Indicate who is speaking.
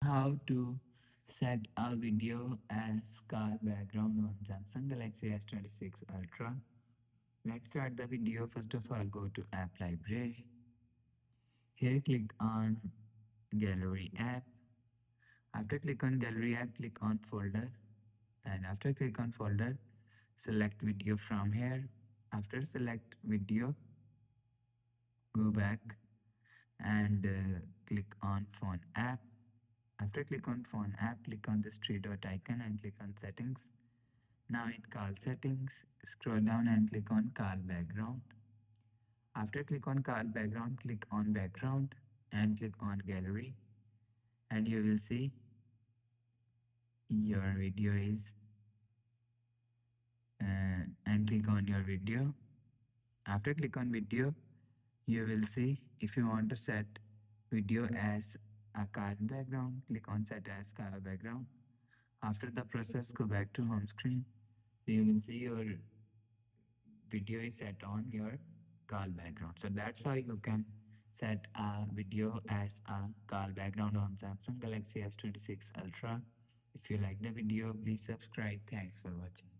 Speaker 1: how to set a video as car background on Samsung Galaxy S26 Ultra. Let's start the video. First of all, go to App Library. Here, click on Gallery app. After click on Gallery app, click on Folder. And after click on Folder, select video from here. After select video, go back and click on Phone app. After click on Phone app, click on this three dot icon and click on Settings. Now in Call Settings, scroll down and click on Call Background. After click on Call Background, click on Background and click on Gallery, and you will see your video is and click on your video. After click on video, you will see if you want to set video as a car background, click on set as car background. After the process, go back to home screen. You will see your video is set on your call background. So that's how you can set a video as a call background on Samsung Galaxy S26 Ultra. If you like the video, please subscribe. Thanks for watching.